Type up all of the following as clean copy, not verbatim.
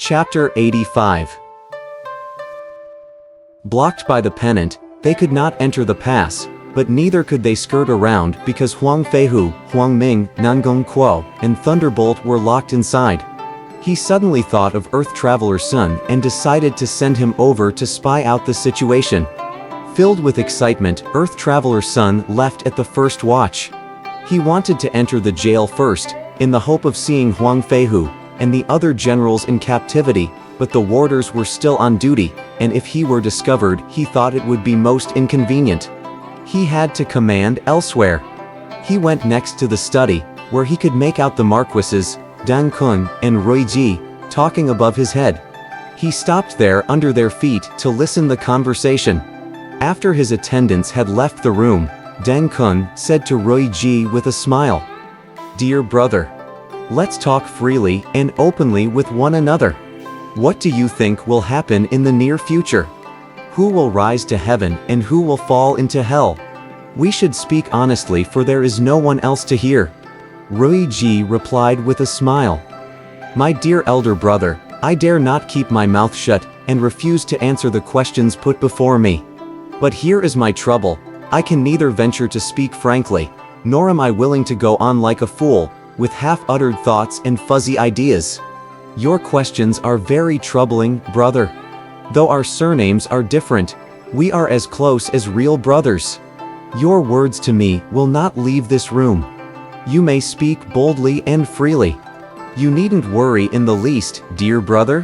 Chapter 85. Blocked by the pennant, they could not enter the pass, but neither could they skirt around because Huang Feihu, Huang Ming, Nangong Kuo, and Thunderbolt were locked inside. He suddenly thought of Earth Traveler Sun and decided to send him over to spy out the situation. Filled with excitement, Earth Traveler Sun left at the first watch. He wanted to enter the jail first, in the hope of seeing Huang Feihu and the other generals in captivity, but the warders were still on duty, and if he were discovered, he thought it would be most inconvenient. He had to command elsewhere. He went next to the study, where he could make out the marquises, Dang Kun and Ruiji, talking above his head. He stopped there under their feet to listen the conversation. After his attendants had left the room, Dang Kun said to Ruiji with a smile, "Dear brother, let's talk freely and openly with one another. What do you think will happen in the near future? Who will rise to heaven and who will fall into hell? We should speak honestly, for there is no one else to hear." Ruiji replied with a smile, "My dear elder brother, I dare not keep my mouth shut and refuse to answer the questions put before me. But here is my trouble. I can neither venture to speak frankly, nor am I willing to go on like a fool, with half-uttered thoughts and fuzzy ideas. Your questions are very troubling, brother. Though our surnames are different, we are as close as real brothers. Your words to me will not leave this room. You may speak boldly and freely. You needn't worry in the least, dear brother."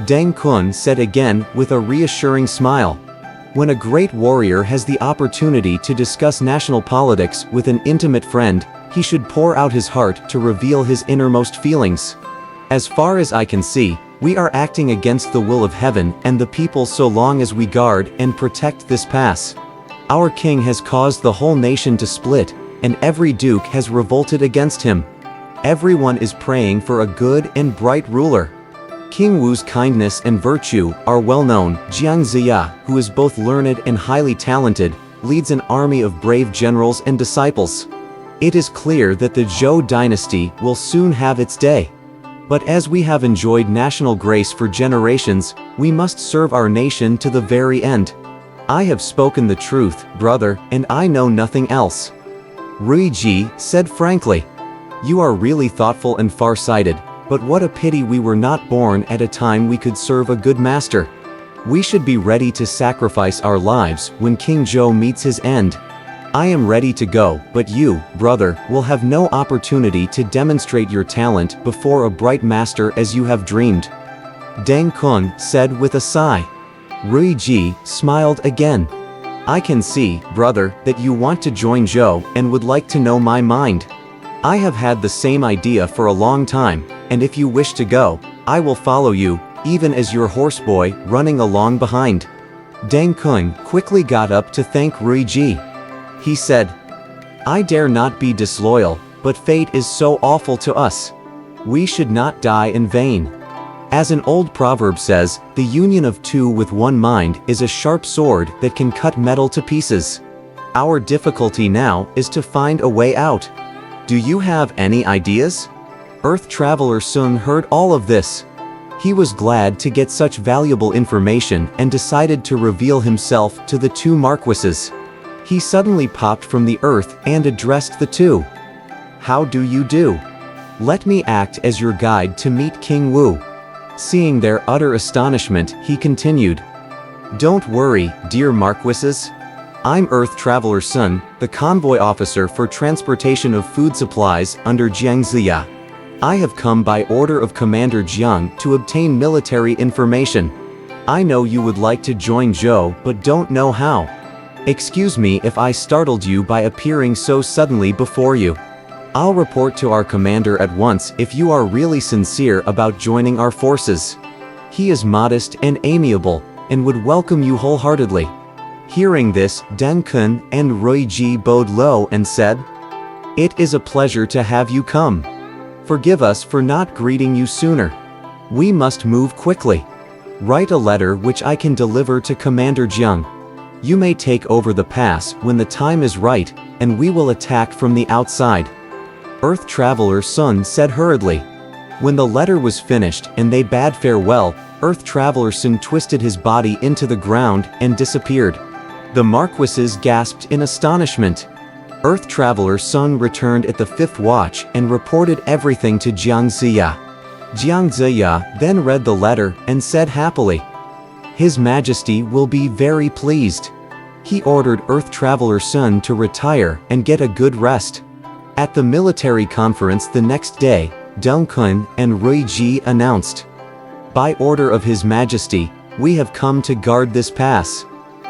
Dang Kun said again with a reassuring smile. When a great warrior has the opportunity to discuss national politics with an intimate friend, he should pour out his heart to reveal his innermost feelings. As far as I can see, we are acting against the will of heaven and the people so long as we guard and protect this pass. Our king has caused the whole nation to split, and every duke has revolted against him. Everyone is praying for a good and bright ruler. King Wu's kindness and virtue are well known. Jiang Ziya, who is both learned and highly talented, leads an army of brave generals and disciples. It is clear that the Zhou dynasty will soon have its day. But as we have enjoyed national grace for generations, we must serve our nation to the very end. I have spoken the truth, brother, and I know nothing else." Ruiji said frankly, "You are really thoughtful and far-sighted, but what a pity we were not born at a time we could serve a good master. We should be ready to sacrifice our lives when King Zhou meets his end. I am ready to go, but you, brother, will have no opportunity to demonstrate your talent before a bright master as you have dreamed." Dang Kun said with a sigh. Ruiji smiled again. "I can see, brother, that you want to join Zhou and would like to know my mind. I have had the same idea for a long time, and if you wish to go, I will follow you, even as your horseboy running along behind." Dang Kun quickly got up to thank Ruiji. He said, "I dare not be disloyal, but fate is so awful to us. We should not die in vain. As an old proverb says, the union of two with one mind is a sharp sword that can cut metal to pieces. Our difficulty now is to find a way out. Do you have any ideas?" Earth Traveler Sun heard all of this. He was glad to get such valuable information and decided to reveal himself to the two marquises. He suddenly popped from the earth and addressed the two. "How do you do? Let me act as your guide to meet King Wu." Seeing their utter astonishment, he continued, "Don't worry, dear marquises. I'm Earth Traveler Sun, the convoy officer for transportation of food supplies under Jiang Ziya. I have come by order of Commander Jiang to obtain military information. I know you would like to join Zhou but don't know how. Excuse me if I startled you by appearing so suddenly before you. I'll report to our commander at once if you are really sincere about joining our forces. He is modest and amiable, and would welcome you wholeheartedly." Hearing this, Dang Kun and Ruiji bowed low and said, "It is a pleasure to have you come. Forgive us for not greeting you sooner. We must move quickly. Write a letter which I can deliver to Commander Jiang. You may take over the pass when the time is right, and we will attack from the outside." Earth Traveler Sun said hurriedly. When the letter was finished and they bade farewell, Earth Traveler Sun twisted his body into the ground and disappeared. The marquises gasped in astonishment. Earth Traveler Sun returned at the 5th watch and reported everything to Jiang Ziya. Jiang Ziya then read the letter and said happily, "His Majesty will be very pleased." He ordered Earth Traveler Sun to retire and get a good rest. At the military conference the next day, Deng Kun and Rui Ji announced, "By order of His Majesty, we have come to guard this pass.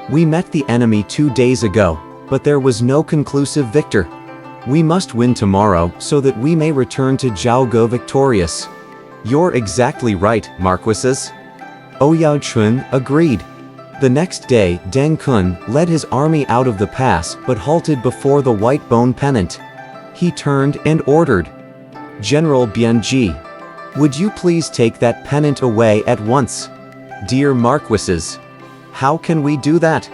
We met the enemy 2 days ago, but there was no conclusive victor. We must win tomorrow so that we may return to Zhaogo victorious." "You're exactly right, marquises." Ouyang Chun agreed. The next day, Deng Kun led his army out of the pass but halted before the white bone pennant. He turned and ordered, "General Bianji, would you please take that pennant away at once?" "Dear marquises, how can we do that?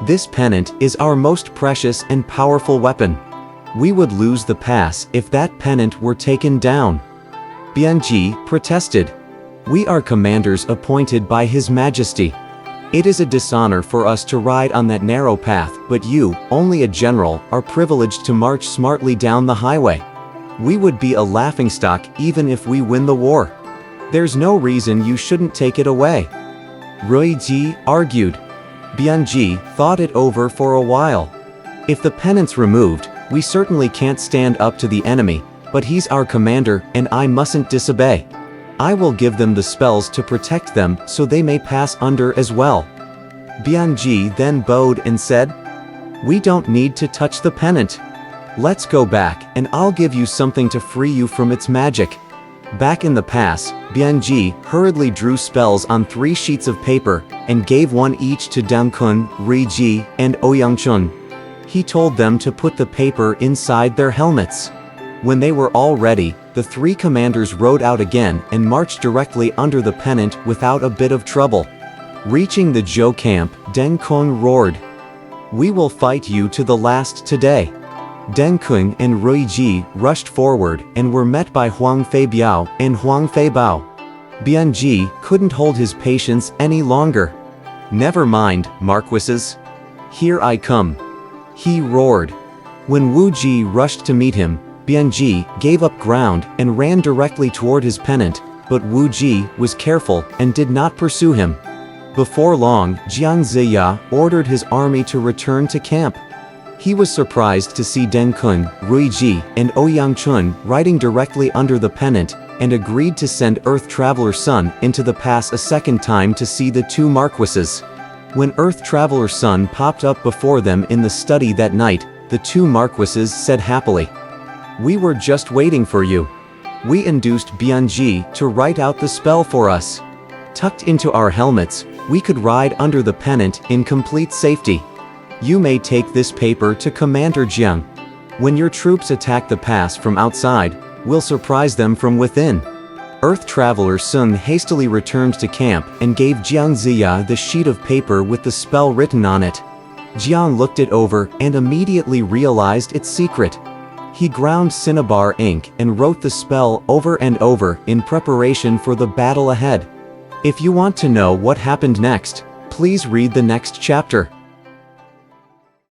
This pennant is our most precious and powerful weapon. We would lose the pass if that pennant were taken down." Bianji protested, "We are commanders appointed by His Majesty. It is a dishonor for us to ride on that narrow path, but you, only a general, are privileged to march smartly down the highway. We would be a laughingstock even if we win the war. There's no reason you shouldn't take it away." Rui Ji argued. Bianji thought it over for a while. "If the pennant's removed, we certainly can't stand up to the enemy, but he's our commander and I mustn't disobey. I will give them the spells to protect them so they may pass under as well." Bianji then bowed and said, "We don't need to touch the pennant. Let's go back and I'll give you something to free you from its magic." Back in the pass, Bianji hurriedly drew spells on 3 sheets of paper and gave one each to Deng Kun, Rui Ji, and Ouyang Chun. He told them to put the paper inside their helmets. When they were all ready, the 3 commanders rode out again and marched directly under the pennant without a bit of trouble. Reaching the Zhou camp, Deng Kun roared, "We will fight you to the last today." Deng Kun and Rui Ji rushed forward and were met by Huang Fei Biao and Huang Fei Bao. Bianji couldn't hold his patience any longer. "Never mind, marquises. Here I come," he roared. When Wu Ji rushed to meet him, Bianji gave up ground and ran directly toward his pennant, but Wu Ji was careful and did not pursue him. Before long, Jiang Ziya ordered his army to return to camp. He was surprised to see Deng Kun, Rui Ji, and Ouyang Chun riding directly under the pennant, and agreed to send Earth Traveler Sun into the pass a second time to see the 2 marquises. When Earth Traveler Sun popped up before them in the study that night, the 2 marquises said happily, "We were just waiting for you. We induced Bianji to write out the spell for us. Tucked into our helmets, we could ride under the pennant in complete safety. You may take this paper to Commander Jiang. When your troops attack the pass from outside, we'll surprise them from within." Earth Traveler Sun hastily returned to camp and gave Jiang Ziya the sheet of paper with the spell written on it. Jiang looked it over and immediately realized its secret. He ground cinnabar ink and wrote the spell over and over in preparation for the battle ahead. If you want to know what happened next, please read the next chapter.